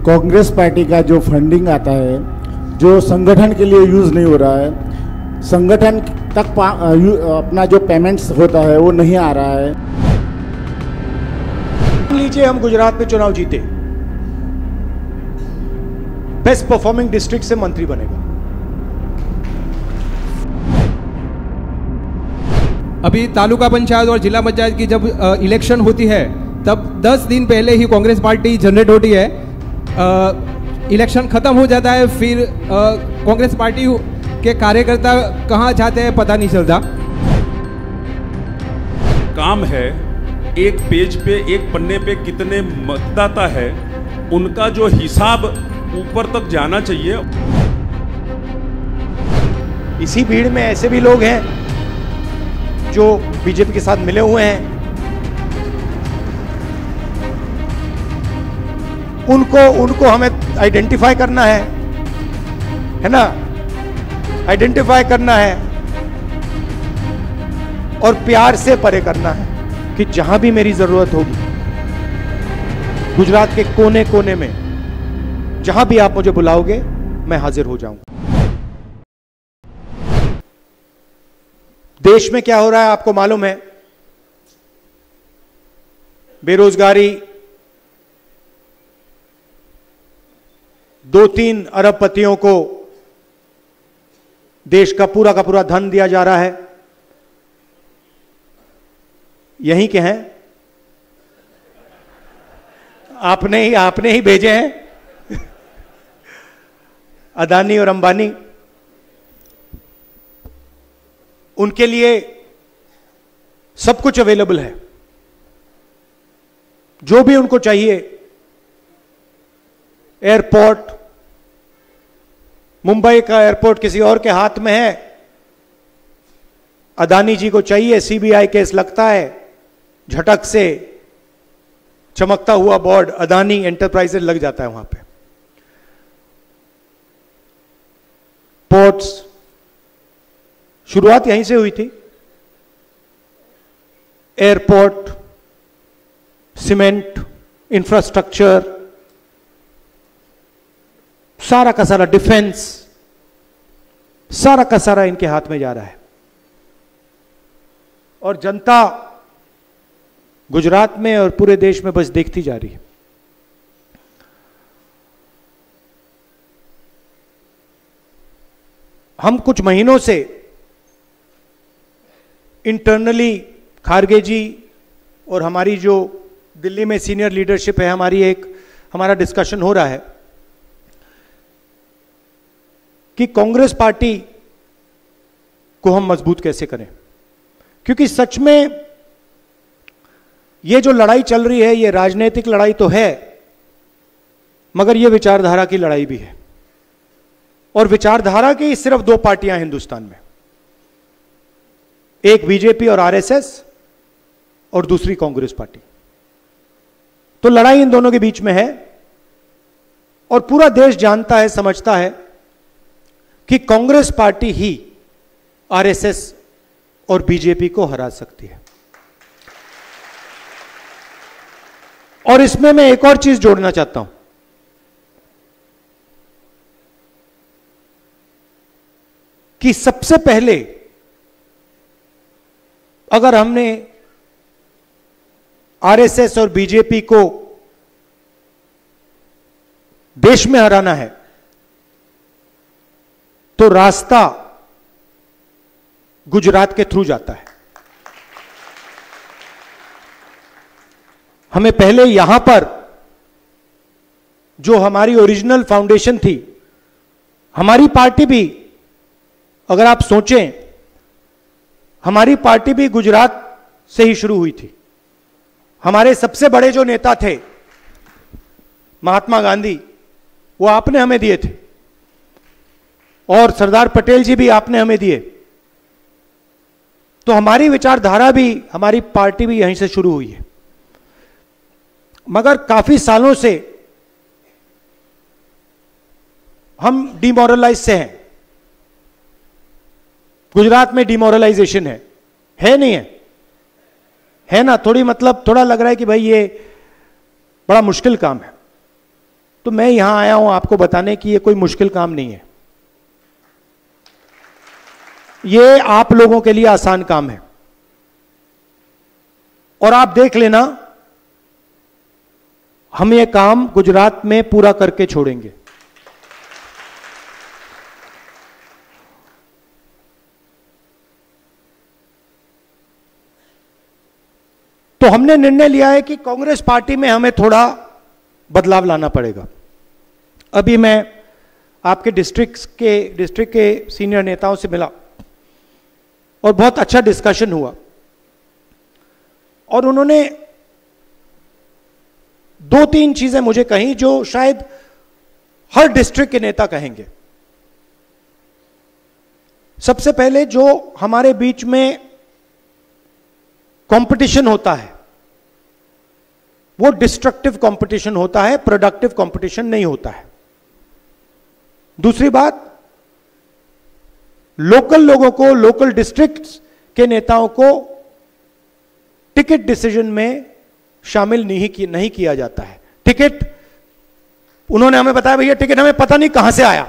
Congress party का जो funding आता है, जो संगठन के लिए यूज़ नहीं हो रहा है, संगठन तक अपना जो पेमेंट्स होता है वो नहीं आ रहा है। लीजिए हम गुजरात में चुनाव जीते, बेस्ट परफॉर्मिंग डिस्ट्रिक्ट से मंत्री बनेगा। अभी तालुका पंचायत और जिला पंचायत की जब इलेक्शन होती है तब 10 दिन पहले ही कांग्रेस पार्टी जनरेट होती है। इलेक्शन खत्म हो जाता है, फिर कांग्रेस पार्टी के कार्यकर्ता कहाँ जाते हैं पता नहीं चलता। काम है एक पेज पे, एक पन्ने पे कितने मतदाता है, उनका जो हिसाब ऊपर तक जाना चाहिए। इसी भीड़ में ऐसे भी लोग हैं जो बीजेपी के साथ मिले हुए हैं, उनको हमें आइडेंटिफाई करना है ना, आइडेंटिफाई करना है और प्यार से परे करना है कि जहां भी मेरी जरूरत होगी, गुजरात के कोने कोने में जहां भी आप मुझे बुलाओगे मैं हाजिर हो जाऊंगा। देश में क्या हो रहा है आपको मालूम है। बेरोजगारी 2-3 अरबपतियों को देश का पूरा धन दिया जा रहा है। यहीं के हैं, आपने ही भेजे हैं अदानी और अंबानी। उनके लिए सब कुछ अवेलेबल है, जो भी उनको चाहिए। एयरपोर्ट, मुंबई का एयरपोर्ट किसी और के हाथ में है, अदानी जी को चाहिए सीबीआई केस लगता है, झटक से चमकता हुआ बोर्ड अदानी एंटरप्राइजेज लग जाता है वहां पे। पोर्ट्स शुरुआत यहीं से हुई थी। एयरपोर्ट, सीमेंट, इंफ्रास्ट्रक्चर, सारा का सारा डिफेंस, सारा का सारा इनके हाथ में जा रहा है। और जनता गुजरात में और पूरे देश में बस देखती जा रही है। हम कुछ महीनों से इंटरनली खारगे जी और हमारी जो दिल्ली में सीनियर लीडरशिप है, हमारा डिस्कशन हो रहा है कि कांग्रेस पार्टी को हम मजबूत कैसे करें। क्योंकि सच में ये जो लड़ाई चल रही है, ये राजनीतिक लड़ाई तो है, मगर ये विचारधारा की लड़ाई भी है। और विचारधारा की सिर्फ 2 पार्टियां हैं हिंदुस्तान में, एक बीजेपी और आरएसएस और दूसरी कांग्रेस पार्टी। तो लड़ाई इन दोनों के बीच में है और पूरा देश जानता है, समझता है कि कांग्रेस पार्टी ही आरएसएस और बीजेपी को हरा सकती है। और इसमें मैं एक और चीज जोड़ना चाहता हूं कि सबसे पहले अगर हमने आरएसएस और बीजेपी को देश में हराना है तो रास्ता गुजरात के थ्रू जाता है। हमें पहले यहां पर जो हमारी ओरिजिनल फाउंडेशन थी, हमारी पार्टी भी, अगर आप सोचें, हमारी पार्टी भी गुजरात से ही शुरू हुई थी। हमारे सबसे बड़े जो नेता थे महात्मा गांधी, वो आपने हमें दिए थे, और सरदार पटेल जी भी आपने हमें दिए। तो हमारी विचारधारा भी, हमारी पार्टी भी यहीं से शुरू हुई है। मगर काफी सालों से हम डिमोरलाइज से हैं। गुजरात में डिमोरलाइजेशन है नहीं है ना? थोड़ा लग रहा है कि भाई ये बड़ा मुश्किल काम है। तो मैं यहां आया हूं आपको बताने कि यह कोई मुश्किल काम नहीं है, ये आप लोगों के लिए आसान काम है। और आप देख लेना, हम ये काम गुजरात में पूरा करके छोड़ेंगे। तो हमने निर्णय लिया है कि कांग्रेस पार्टी में हमें थोड़ा बदलाव लाना पड़ेगा। अभी मैं आपके डिस्ट्रिक्ट के सीनियर नेताओं से मिला और बहुत अच्छा डिस्कशन हुआ, और उन्होंने 2-3 चीजें मुझे कही जो शायद हर डिस्ट्रिक्ट के नेता कहेंगे। सबसे पहले, जो हमारे बीच में कंपटीशन होता है वो डिस्ट्रक्टिव कंपटीशन होता है, प्रोडक्टिव कंपटीशन नहीं होता है। दूसरी बात, लोकल लोगों को, लोकल डिस्ट्रिक्ट्स के नेताओं को टिकट डिसीजन में शामिल नहीं किया जाता है। टिकट, उन्होंने हमें बताया भैया टिकट हमें पता नहीं कहां से आया,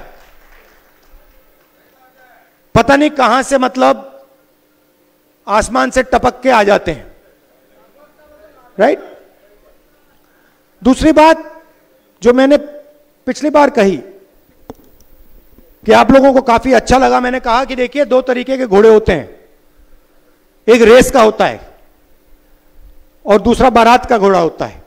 पता नहीं कहां से, मतलब आसमान से टपक के आ जाते हैं, राइट। दूसरी बात जो मैंने पिछली बार कही कि आप लोगों को काफी अच्छा लगा, मैंने कहा कि देखिए 2 तरीके के घोड़े होते हैं, एक रेस का होता है और दूसरा बारात का घोड़ा होता है।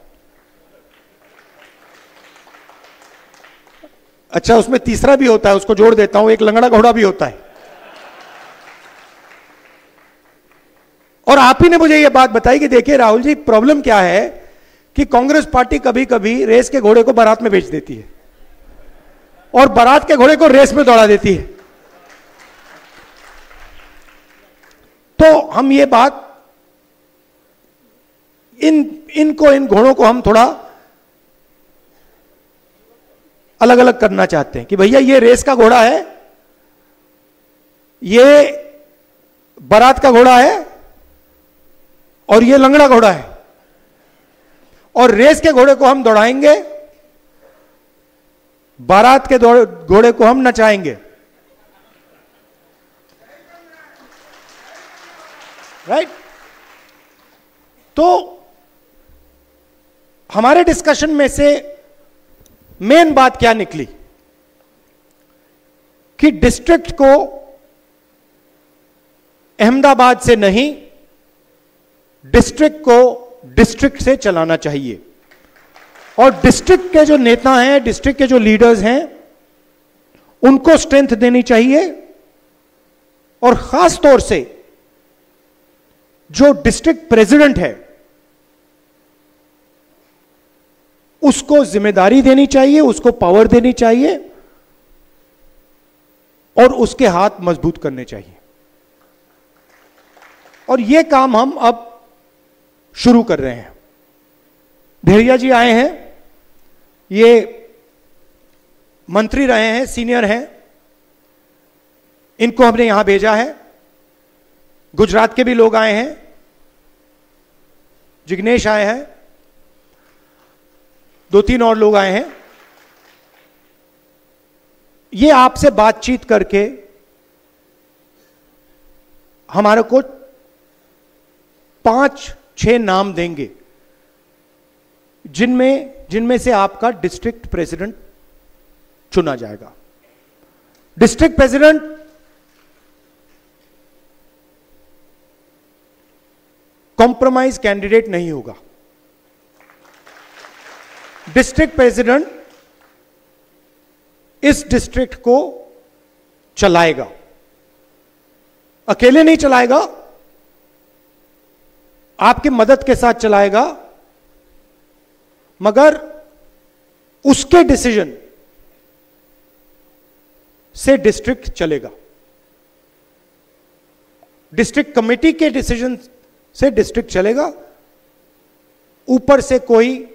अच्छा, उसमें तीसरा भी होता है, उसको जोड़ देता हूं, एक लंगड़ा घोड़ा भी होता है। और आप ही ने मुझे यह बात बताई कि देखिए राहुल जी, प्रॉब्लम क्या है कि कांग्रेस पार्टी कभी कभी रेस के घोड़े को बारात में बेच देती है और बारात के घोड़े को रेस में दौड़ा देती है। तो हम ये बात, इन घोड़ों को हम थोड़ा अलग अलग करना चाहते हैं कि भैया ये रेस का घोड़ा है, ये बारात का घोड़ा है और ये लंगड़ा घोड़ा है, और रेस के घोड़े को हम दौड़ाएंगे, बारात के घोड़े को हम नचाएंगे, राइट। तो हमारे डिस्कशन में से मेन बात क्या निकली कि डिस्ट्रिक्ट को अहमदाबाद से नहीं, डिस्ट्रिक्ट को डिस्ट्रिक्ट से चलाना चाहिए, और डिस्ट्रिक्ट के जो नेता हैं, डिस्ट्रिक्ट के जो लीडर्स हैं, उनको स्ट्रेंथ देनी चाहिए, और खास तौर से जो डिस्ट्रिक्ट प्रेसिडेंट है उसको जिम्मेदारी देनी चाहिए, उसको पावर देनी चाहिए और उसके हाथ मजबूत करने चाहिए। और यह काम हम अब शुरू कर रहे हैं। भेड़िया जी आए हैं, ये मंत्री रहे हैं, सीनियर हैं, इनको हमने यहां भेजा है। गुजरात के भी लोग आए हैं, जिग्नेश आए हैं, 2-3 और लोग आए हैं। ये आपसे बातचीत करके हमारे को 5-6 नाम देंगे जिनमें से आपका डिस्ट्रिक्ट प्रेसिडेंट चुना जाएगा। डिस्ट्रिक्ट प्रेसिडेंट कॉम्प्रोमाइज कैंडिडेट नहीं होगा। डिस्ट्रिक्ट प्रेसिडेंट इस डिस्ट्रिक्ट को चलाएगा, अकेले नहीं चलाएगा, आपकी मदद के साथ चलाएगा, मगर उसके डिसीजन से डिस्ट्रिक्ट चलेगा। डिस्ट्रिक्ट कमेटी के डिसीजन से डिस्ट्रिक्ट चलेगा, ऊपर से कोई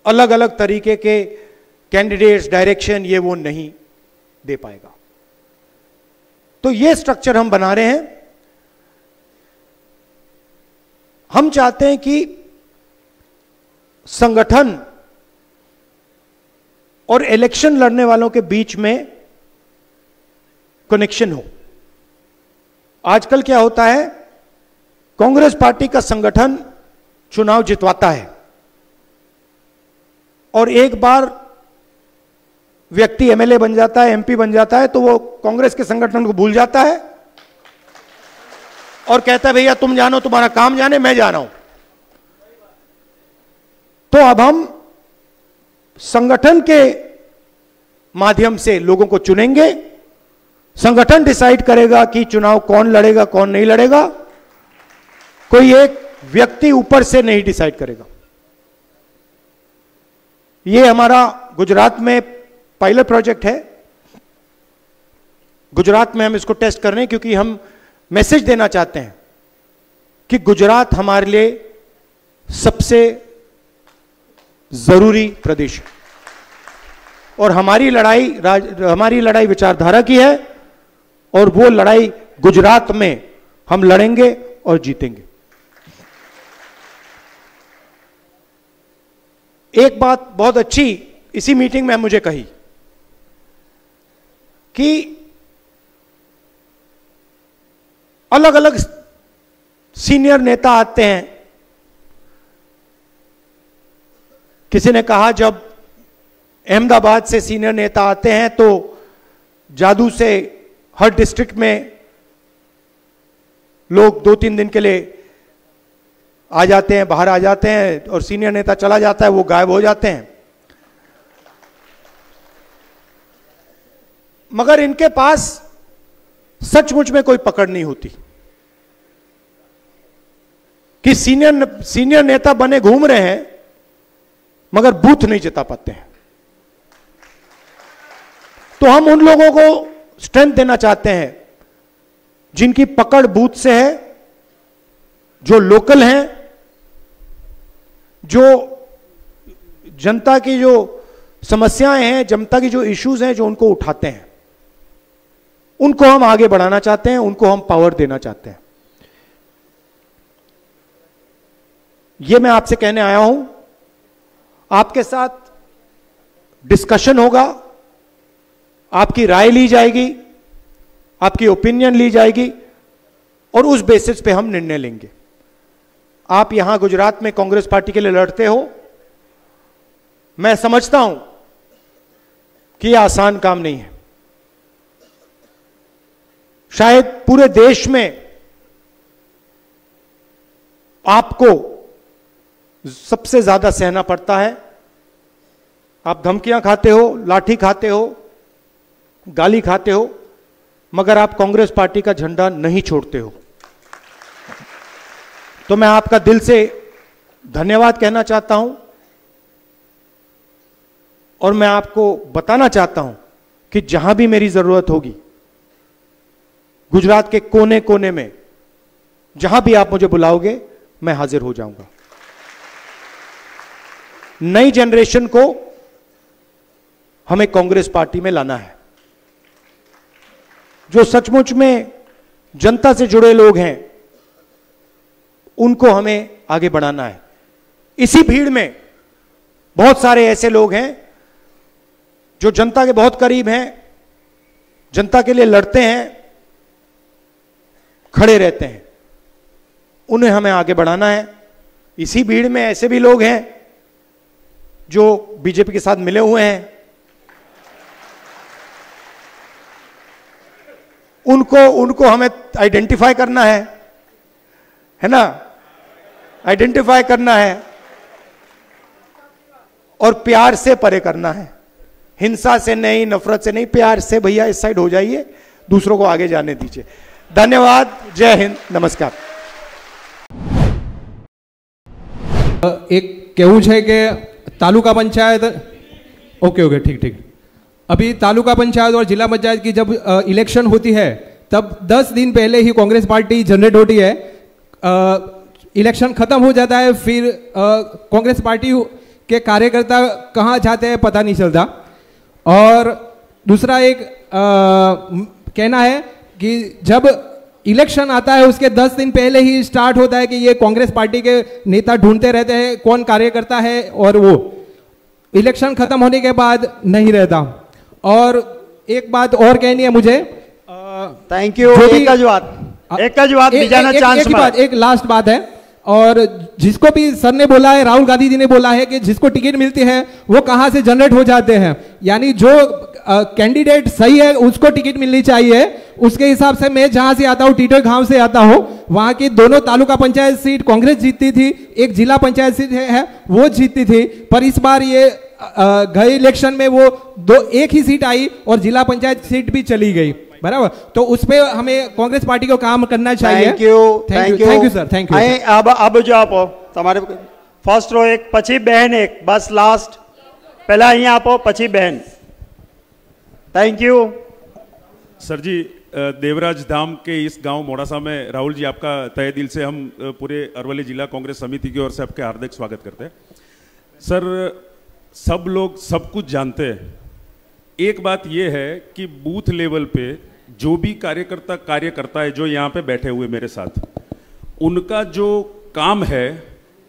अलग अलग तरीके के कैंडिडेट्स, डायरेक्शन, ये वो नहीं दे पाएगा। तो ये स्ट्रक्चर हम बना रहे हैं। हम चाहते हैं कि संगठन और इलेक्शन लड़ने वालों के बीच में कनेक्शन हो। आजकल क्या होता है, कांग्रेस पार्टी का संगठन चुनाव जितवाता है और एक बार व्यक्ति एमएलए बन जाता है, एमपी बन जाता है, तो वो कांग्रेस के संगठन को भूल जाता है और कहता है भैया तुम जानो, तुम्हारा काम जाने, मैं जा रहा हूं। तो अब हम संगठन के माध्यम से लोगों को चुनेंगे, संगठन डिसाइड करेगा कि चुनाव कौन लड़ेगा कौन नहीं लड़ेगा, कोई एक व्यक्ति ऊपर से नहीं डिसाइड करेगा। यह हमारा गुजरात में पायलट प्रोजेक्ट है। गुजरात में हम इसको टेस्ट कर रहे हैं क्योंकि हम मैसेज देना चाहते हैं कि गुजरात हमारे लिए सबसे जरूरी प्रदेश है और हमारी लड़ाई विचारधारा की है और वो लड़ाई गुजरात में हम लड़ेंगे और जीतेंगे। एक बात बहुत अच्छी इसी मीटिंग में मुझे कही कि अलग अलग सीनियर नेता आते हैं। किसी ने कहा जब अहमदाबाद से सीनियर नेता आते हैं तो जादू से हर डिस्ट्रिक्ट में लोग 2-3 दिन के लिए आ जाते हैं, बाहर आ जाते हैं और सीनियर नेता चला जाता है, वो गायब हो जाते हैं। मगर इनके पास सचमुच में कोई पकड़ नहीं होती कि सीनियर नेता बने घूम रहे हैं मगर बूथ नहीं जिता पाते हैं। तो हम उन लोगों को स्ट्रेंथ देना चाहते हैं जिनकी पकड़ बूथ से है, जो लोकल हैं, जो जनता की जो समस्याएं हैं, जनता की जो इश्यूज हैं, जो उनको उठाते हैं, उनको हम आगे बढ़ाना चाहते हैं, उनको हम पावर देना चाहते हैं। यह मैं आपसे कहने आया हूं। आपके साथ डिस्कशन होगा, आपकी राय ली जाएगी, आपकी ओपिनियन ली जाएगी और उस बेसिस पे हम निर्णय लेंगे। आप यहां गुजरात में कांग्रेस पार्टी के लिए लड़ते हो, मैं समझता हूं कि यह आसान काम नहीं है। शायद पूरे देश में आपको सबसे ज्यादा सहना पड़ता है। आप धमकियां खाते हो, लाठी खाते हो, गाली खाते हो, मगर आप कांग्रेस पार्टी का झंडा नहीं छोड़ते हो। तो मैं आपका दिल से धन्यवाद कहना चाहता हूं और मैं आपको बताना चाहता हूं कि जहां भी मेरी जरूरत होगी, गुजरात के कोने कोने में जहां भी आप मुझे बुलाओगे, मैं हाजिर हो जाऊंगा। नई जनरेशन को हमें कांग्रेस पार्टी में लाना है। जो सचमुच में जनता से जुड़े लोग हैं, उनको हमें आगे बढ़ाना है। इसी भीड़ में बहुत सारे ऐसे लोग हैं जो जनता के बहुत करीब हैं, जनता के लिए लड़ते हैं, खड़े रहते हैं, उन्हें हमें आगे बढ़ाना है। इसी भीड़ में ऐसे भी लोग हैं जो बीजेपी के साथ मिले हुए हैं, उनको हमें आइडेंटिफाई करना है ना, आइडेंटिफाई करना है और प्यार से परे करना है। हिंसा से नहीं, नफरत से नहीं, प्यार से भैया इस साइड हो जाइए, दूसरों को आगे जाने दीजिए। धन्यवाद, जय हिंद, नमस्कार। एक કેવું છે કે तालुका पंचायत ओके ठीक अभी तालुका पंचायत और जिला पंचायत की जब इलेक्शन होती है तब 10 दिन पहले ही कांग्रेस पार्टी जनरेट होती है। इलेक्शन खत्म हो जाता है, फिर कांग्रेस पार्टी के कार्यकर्ता कहाँ जाते हैं पता नहीं चलता। और दूसरा एक कहना है कि जब इलेक्शन आता है उसके 10 दिन पहले ही स्टार्ट होता है कि ये कांग्रेस पार्टी के नेता ढूंढते रहते हैं कौन कार्यकर्ता है, और वो इलेक्शन खत्म होने के बाद नहीं रहता। और एक बात और कहनी है मुझे, थैंक यू। एक लास्ट बात है, और जिसको भी सर ने बोला है, राहुल गांधी जी ने बोला है कि जिसको टिकट मिलती है वो कहां से जनरेट हो जाते हैं, यानी जो कैंडिडेट सही है उसको टिकट मिलनी चाहिए। उसके हिसाब से मैं जहां से आता हूं, टीटोई गांव से आता हूं, वहां की दोनों तालुका पंचायत सीट कांग्रेस जीतती थी, एक जिला पंचायत सीट है वो जीतती थी, पर इस बार ये गए इलेक्शन में वो एक ही सीट आई और जिला पंचायत सीट भी चली गई, बराबर। तो उस पे हमें कांग्रेस पार्टी को काम करना चाहिए। Thank you sir, thank you. अब जो आप તમારે ફર્સ્ટ રો એક, પછી બહેન એક, બસ લાસ્ટ, પહેલા અહીંયા આપો પછી બહેન। थैंक यू सर जी। देवराज धाम के इस गांव मोड़ासा में राहुल जी आपका तहे दिल से हम पूरे अरवली जिला कांग्रेस समिति की ओर से आपके हार्दिक स्वागत करते हैं। सर, सब लोग सब कुछ जानते हैं, एक बात यह है कि बूथ लेवल पे जो भी कार्यकर्ता कार्य करता है, जो यहाँ पे बैठे हुए मेरे साथ, उनका जो काम है,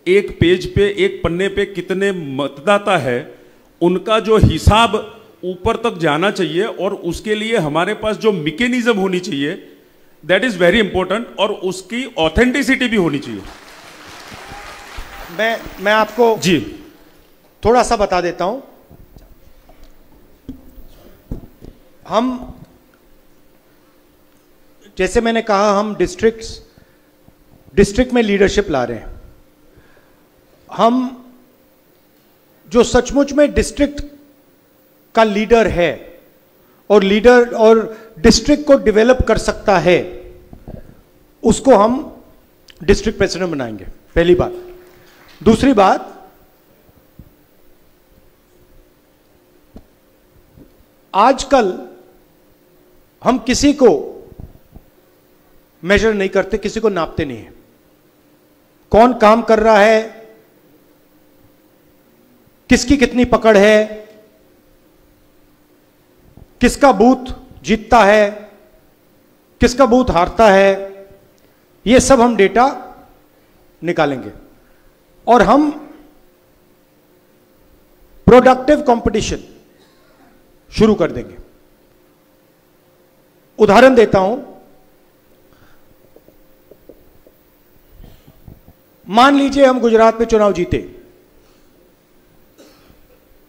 एक पेज पे एक पन्ने पे कितने मतदाता है, उनका जो हिसाब ऊपर तक जाना चाहिए, और उसके लिए हमारे पास जो मैकेनिज्म होनी चाहिए, दैट इज वेरी इंपॉर्टेंट, और उसकी ऑथेंटिसिटी भी होनी चाहिए। मैं आपको जी थोड़ा सा बता देता हूं। हम, जैसे मैंने कहा, हम डिस्ट्रिक्ट में लीडरशिप ला रहे हैं। हम जो सचमुच में डिस्ट्रिक्ट का लीडर है और डिस्ट्रिक्ट को डेवलप कर सकता है, उसको हम डिस्ट्रिक्ट प्रेसिडेंट बनाएंगे, पहली बात। दूसरी बात, आजकल हम किसी को मेजर नहीं करते, किसी को नापते नहीं है। कौन काम कर रहा है, किसकी कितनी पकड़ है, किसका बूथ जीतता है, किसका बूथ हारता है, यह सब हम डेटा निकालेंगे। और हम प्रोडक्टिव कंपटीशन शुरू कर देंगे। उदाहरण देता हूं, मान लीजिए हम गुजरात में चुनाव जीते,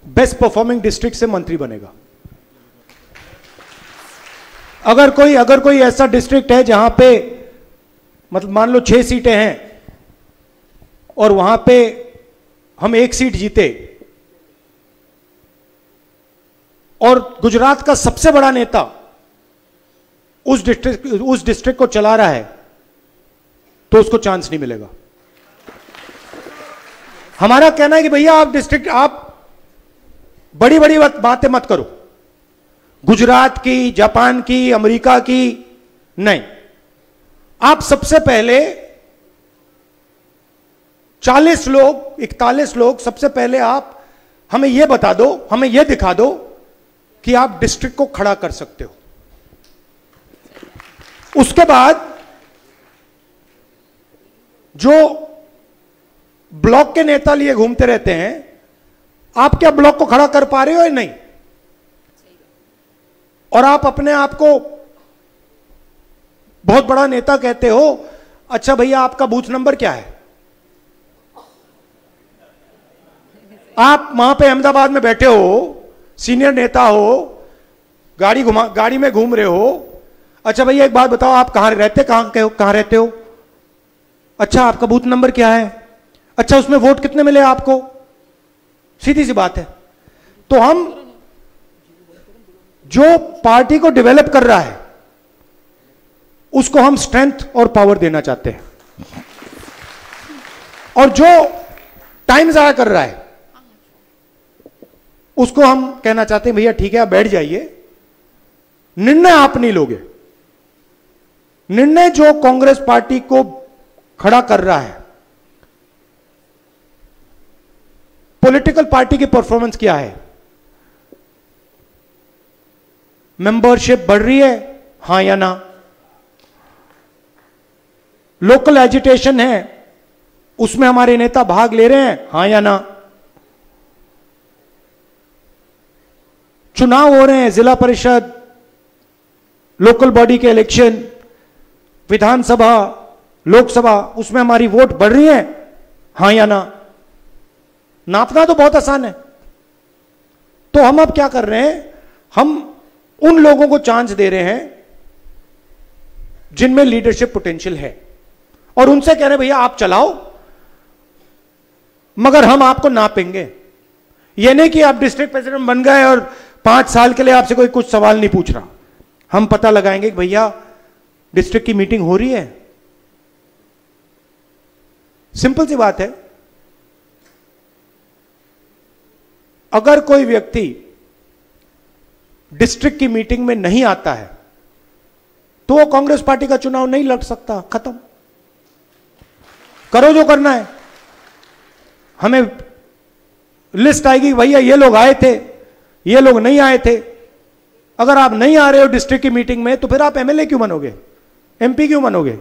बेस्ट परफॉर्मिंग डिस्ट्रिक्ट से मंत्री बनेगा। अगर कोई ऐसा डिस्ट्रिक्ट है जहां पे मतलब मान लो 6 सीटें हैं और वहां पे हम 1 सीट जीते, और गुजरात का सबसे बड़ा नेता उस डिस्ट्रिक्ट को चला रहा है, तो उसको चांस नहीं मिलेगा। हमारा कहना है कि भैया आप बड़ी बड़ी बातें मत करो, गुजरात की, जापान की, अमेरिका की नहीं। आप सबसे पहले 40 लोग, 41 लोग, सबसे पहले आप हमें यह बता दो, हमें यह दिखा दो कि आप डिस्ट्रिक्ट को खड़ा कर सकते हो। उसके बाद जो ब्लॉक के नेता लिए घूमते रहते हैं, आप क्या ब्लॉक को खड़ा कर पा रहे हो या नहीं? और आप अपने आप को बहुत बड़ा नेता कहते हो, अच्छा भैया आपका बूथ नंबर क्या है? आप वहां पे अहमदाबाद में बैठे हो, सीनियर नेता हो, गाड़ी में घूम रहे हो, अच्छा भैया एक बात बताओ, आप कहां रहते हो? अच्छा आपका बूथ नंबर क्या है? अच्छा उसमें वोट कितने मिले आपको? सीधी सी बात है। तो हम जो पार्टी को डेवलप कर रहा है, उसको हम स्ट्रेंथ और पावर देना चाहते हैं। और जो टाइम जाया कर रहा है, उसको हम कहना चाहते हैं भैया ठीक है, आप बैठ जाइए, निर्णय आप नहीं लोगे। निर्णय जो कांग्रेस पार्टी को खड़ा कर रहा है, पॉलिटिकल पार्टी की परफॉर्मेंस क्या है? मेंबरशिप बढ़ रही है, हां या ना? लोकल एजिटेशन है, उसमें हमारे नेता भाग ले रहे हैं, हां या ना? चुनाव हो रहे हैं, जिला परिषद, लोकल बॉडी के इलेक्शन, विधानसभा, लोकसभा, उसमें हमारी वोट बढ़ रही है, हां या ना? नापना तो बहुत आसान है। तो हम अब क्या कर रहे हैं, हम उन लोगों को चांस दे रहे हैं जिनमें लीडरशिप पोटेंशियल है, और उनसे कह रहे हैं भैया आप चलाओ, मगर हम आपको नापेंगे। यह नहीं कि आप डिस्ट्रिक्ट प्रेसिडेंट बन गए और 5 साल के लिए आपसे कोई कुछ सवाल नहीं पूछ रहा। हम पता लगाएंगे कि भैया डिस्ट्रिक्ट की मीटिंग हो रही है, सिंपल सी बात है। अगर कोई व्यक्ति डिस्ट्रिक्ट की मीटिंग में नहीं आता है तो वो कांग्रेस पार्टी का चुनाव नहीं लड़ सकता, खत्म। करो जो करना है। हमें लिस्ट आएगी, भैया ये लोग आए थे, ये लोग नहीं आए थे। अगर आप नहीं आ रहे हो डिस्ट्रिक्ट की मीटिंग में तो फिर आप एमएलए क्यों बनोगे, एमपी क्यों बनोगे?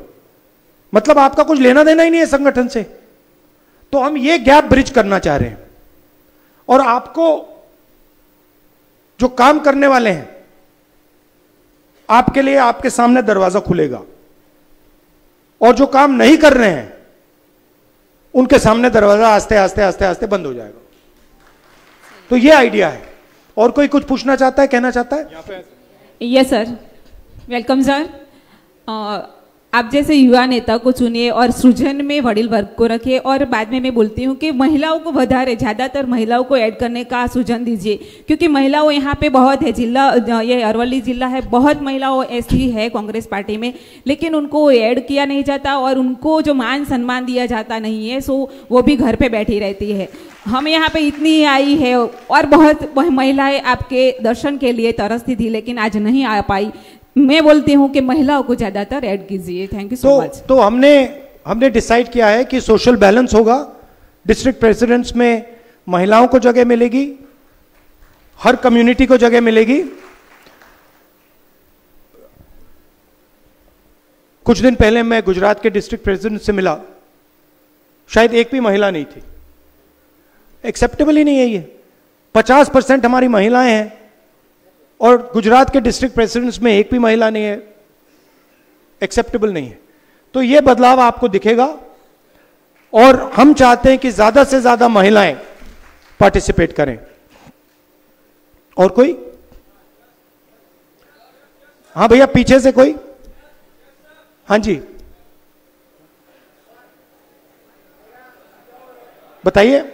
मतलब आपका कुछ लेना देना ही नहीं है संगठन से। तो हम ये गैप ब्रिज करना चाह रहे हैं, और आपको जो काम करने वाले हैं, आपके लिए आपके सामने दरवाजा खुलेगा, और जो काम नहीं कर रहे हैं उनके सामने दरवाजा आस्ते आस्ते आस्ते आस्ते बंद हो जाएगा। तो ये आइडिया है। और कोई कुछ पूछना चाहता है, कहना चाहता है? Yes sir, welcome sir. आप जैसे युवा नेता को चुनिए और सृजन में वडील वर्ग को रखिए, और बाद में मैं बोलती हूँ कि महिलाओं को ज़्यादातर महिलाओं को ऐड करने का सृजन दीजिए, क्योंकि महिलाओं यहाँ पे बहुत है। जिला, ये अरवली जिला है, बहुत महिलाओं ऐसी है कांग्रेस पार्टी में, लेकिन उनको ऐड किया नहीं जाता और उनको जो मान सम्मान दिया जाता नहीं है, सो वो भी घर पे बैठी रहती है। हम यहाँ पे इतनी आई है और बहुत महिलाएं आपके दर्शन के लिए तरसती थी, लेकिन आज नहीं आ पाई। मैं बोलती हूँ कि महिलाओं को ज्यादातर ऐड कीजिए। Thank you so much. तो हमने डिसाइड किया है कि सोशल बैलेंस होगा। डिस्ट्रिक्ट प्रेसिडेंट्स में महिलाओं को जगह मिलेगी, हर कम्युनिटी को जगह मिलेगी। कुछ दिन पहले मैं गुजरात के डिस्ट्रिक्ट प्रेसिडेंट से मिला, शायद एक भी महिला नहीं थी। एक्सेप्टेबल ही नहीं है ये। 50% हमारी महिलाएं हैं और गुजरात के डिस्ट्रिक्ट प्रेसिडेंट्स में एक भी महिला नहीं है, एक्सेप्टेबल नहीं है। तो ये बदलाव आपको दिखेगा, और हम चाहते हैं कि ज्यादा से ज्यादा महिलाएं पार्टिसिपेट करें। और कोई? हाँ भैया, पीछे से कोई? हाँ जी, बताइए।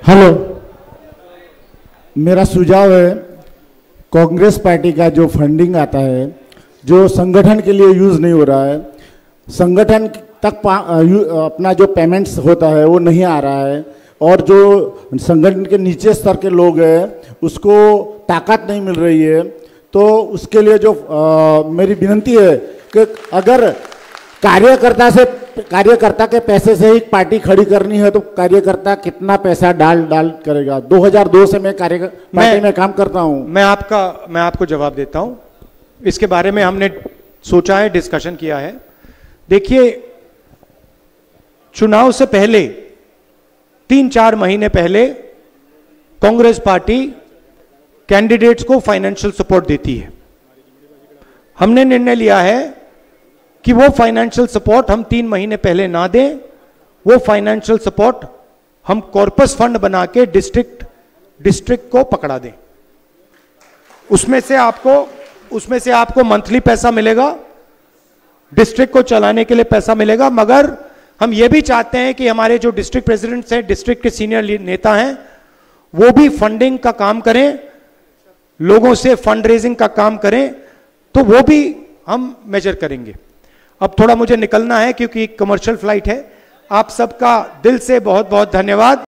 हेलो, मेरा सुझाव है, कांग्रेस पार्टी का जो फंडिंग आता है, जो संगठन के लिए यूज़ नहीं हो रहा है, संगठन तक अपना जो पेमेंट्स होता है वो नहीं आ रहा है, और जो संगठन के नीचे स्तर के लोग हैं उसको ताकत नहीं मिल रही है। तो उसके लिए जो मेरी विनती है कि अगर कार्यकर्ता के पैसे से ही पार्टी खड़ी करनी है तो कार्यकर्ता कितना पैसा डाल करेगा। 2002 से मैं पार्टी में काम करता हूं। मैं आपको जवाब देता हूं। इसके बारे में हमने सोचा है, डिस्कशन किया है। देखिए, चुनाव से पहले 3-4 महीने पहले कांग्रेस पार्टी कैंडिडेट्स को फाइनेंशियल सपोर्ट देती है। हमने निर्णय लिया है कि वो फाइनेंशियल सपोर्ट हम 3 महीने पहले ना दें, वो फाइनेंशियल सपोर्ट हम कॉर्पस फंड बना के डिस्ट्रिक्ट को पकड़ा दें। उसमें से आपको मंथली पैसा मिलेगा, डिस्ट्रिक्ट को चलाने के लिए पैसा मिलेगा। मगर हम ये भी चाहते हैं कि हमारे जो डिस्ट्रिक्ट प्रेसिडेंट्स हैं, डिस्ट्रिक्ट के सीनियर नेता हैं, वो भी फंडिंग का काम करें, लोगों से फंड रेजिंग का काम करें, तो वो भी हम मेजर करेंगे। अब थोड़ा मुझे निकलना है क्योंकि कमर्शियल फ्लाइट है। आप सबका दिल से बहुत बहुत धन्यवाद।